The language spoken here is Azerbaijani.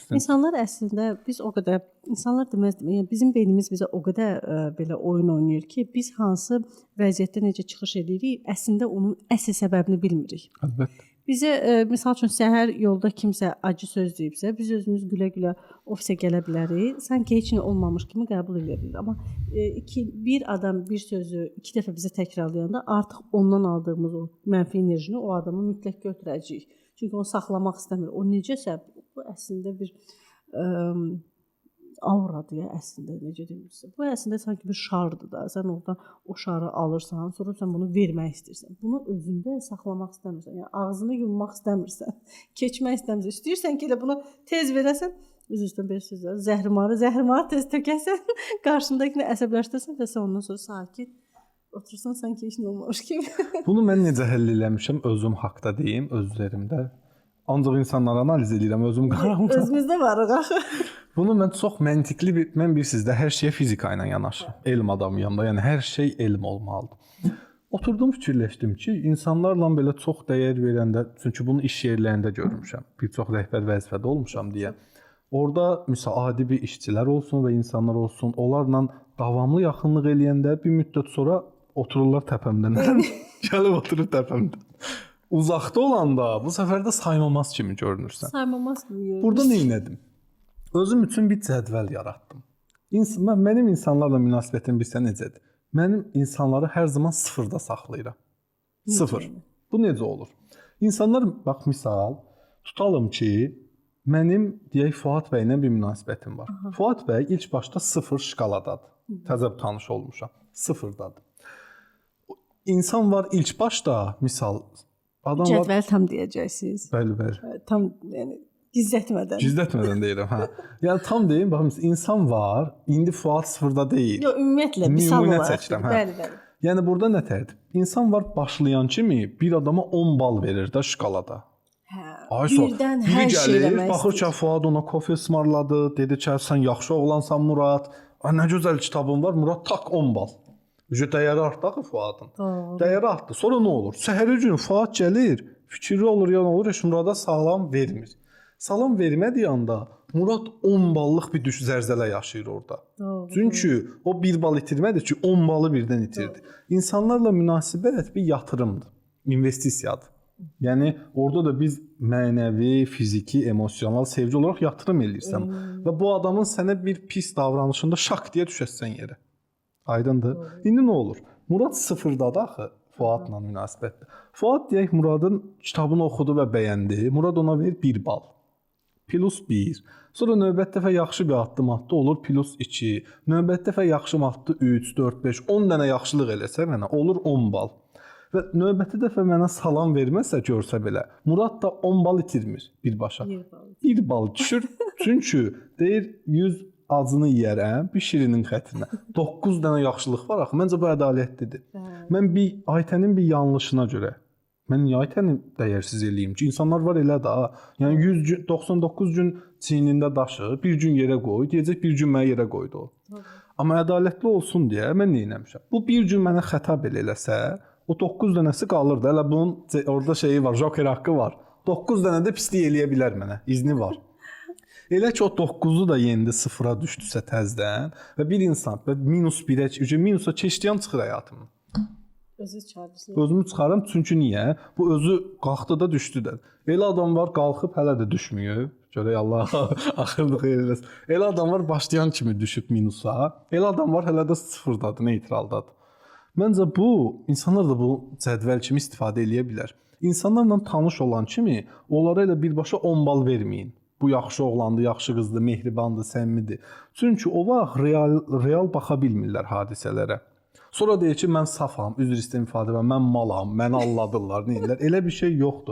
İnsan. İnsanlar əslində biz o qədər insanlar deməzdim. Yəni bizim beynimiz bizə o qədər belə oyun oynayır ki, biz hansı vəziyyətdə necə çıxış edirik, əslində onun əsl səbəbini bilmirik. Əlbəttə. Bizə məsəl üçün səhər yolda kimsə acı söz deyibsə, biz özümüz gülə-gülə ofisə gələ bilərik. Sanki heç nə olmamış kimi qəbul edə bilərik. Amma bir adam bir sözü 2 dəfə bizə təkrarlayanda artıq ondan aldığımız o mənfi enerjini o adamı mütləq götürəcəyik. Çünki onu saxlamaq istəmir. O necəsə bu əslində bir auradır ya, əslində necə deyirsən. Bu əslində sanki bir şardır da. Sən oradan o şarı alırsan, sonra sən bunu vermək istəyirsən. Bunu özündə saxlamaq istəmirsən. Yəni ağzını yummaq istəmirsən, keçmək istəmirsən. İstəyirsən ki, elə bunu tez verəsən, üzrdən bir sözlər, zəhrimarı tez tökəsən, qarşındakını əsəbləşdirsən və sən ondan sonra sakit otursan, sanki heç nə olmamış kimi. Bunu mən necə həll eləmişəm özüm haqqda deyim, öz üzərimdə. Ancaq insanları analiz edirəm özüm qaramda. Özümüzdə varıq axı. Bunu mən çox məntiqli mən bilirsiniz də hər şeyə fizika ilə yanaşıram. Elm adamıyam da, yəni hər şey elm olmalıdır. Oturdum, fikirləşdim ki, insanlarla belə çox dəyər verəndə, çünki bunu iş yerlərində görmüşəm. Bir çox rəhbər vəzifədə olmuşam deyə. Orada misal adi bir işçilər olsun və insanlar olsun, onlarla davamlı yaxınlıq eləyəndə bir müddət sonra otururlar təpəmdən. Gəlib oturur təpəmdən. Uzaqda olanda bu səfər də saymamas kimi görünürsən. Saymamas kimi görünürsən. Burada nə etdim? Özüm üçün bir cədvəl yaratdım. Mənim insanlarla münasibətim bilsə necədir? Mənim insanları hər zaman sıfırda saxlayıram. Sıfır. Bu necə olur? İnsanlar, bax misal, tutalım ki, mənim deyək Fuad bəylə bir münasibətim var. Aha. Fuad bəy ilk başda sıfır şkaladadır. Təzə tanış olmuşam. Sıfırdadır. İnsan var ilk başda, misal, adam var... Cədvəl tam deyəcəksiniz. Bəli. Tam, yəni... Gizlətmədən deyirəm, hə. Yəni tam deyim, baxın, insan var, indi Fuad sıfırda deyil. Yox, ümumiyyətlə, misal olaraq. Bəli. Yəni burada nə tərtib? İnsan var başlayan kimi bir adama 10 bal verir də şkalada. Hə. Birdən hər şey eləmək. Baxır ki, Fuad ona kofe ısmarladı, dedi ki, sən yaxşı oğlansan Murad. Nə gözəl kitabın var, Murad tak 10 bal. Dəyəri artdı axı Fuadın. Dəyəri artdı. Sonra nə olur? Səhəri gün Fuad gəlir, fikirli olur, ya nə olur, Murada salam vermir. Salam vermədiyi anda Murad 10 ballıq bir zəlzələ yaşayır orada. Çünki o 1 bal itirmədi ki, 10 balı birdən itirdi. İnsanlarla münasibət bir yatırımdır, investisiyadır. Yəni orada da biz mənəvi, fiziki, emosional, sevgi olaraq yatırım eləyirsən və bu adamın sənə bir pis davranışında şak deyə düşəsən yerə. Aydındır? İndi nə olur? Murad sıfırdadır axı Fuadla münasibətdə. Fuad deyək Muradın kitabını oxudu və bəyəndi. Murad ona verir 1 bal. Plus 1. Sonra növbət dəfə yaxşı bir addım atdı, olur plus 2. Növbət dəfə yaxşı atdı 3, 4, 5, 10 dənə yaxşılıq eləsə mənə olur 10 bal. Və növbəti dəfə mənə salam verməsə görsə belə, Murad da 10 bal itirmir birbaşa. 1 bal düşür. Çünki deyir 100 acını yeyərəm bir şirinin xətrinə. 9 dənə yaxşılıq var axı. Məncə bu ədalətlidir. Mən Aytənin bir yanlışına görə mən niyə Aytəni dəyərsiz eləyim ki? İnsanlar var elə də. Yəni 100 gün, 99 gün çiynində daşı, bir gün yerə qoy, deyəcək bir gün mənə yerə qoydu o. Amma ədalətli olsun deyə mən nə etmişəm? Bu bir gün mənə xəta belə eləsə, o 9 dənəsi qalır da. Elə bunun orada şeyi var, joker haqqı var. 9 dənə də pislik eləyə bilər mənə, izni var. Elə ki o 9-u da yendi sıfıra düşdüsə təzdən və bir insan minus 1-ə, minusa keçdiyan çıxır həyatımın. Özümü çıxarım, çünki niyə? Bu özü qalxdı da düşdü də. Elə adam var, qalxıb hələ də düşmüyor. Görək Allah axırda xeyir eləsin. Elə adam var, başlayan kimi düşüb minusa. Elə adam var, hələ də sıfırdadır, neytraldadır. Məncə bu, insanlar da bu cədvəl kimi istifadə eləyə bilər. İnsanlarla tanış olan kimi, onlara elə birbaşa 10 bal verməyin. Bu yaxşı oğlandı, yaxşı qızdı, mehribandı, səmimidir. Çünki o vaxt real baxa bilmirlər hadisələrə. Sonra deyir ki, mən safam, üzr istəyirəm ifadəmə, mən malam, məni alladırlar, neyirlər. Elə bir şey yoxdur.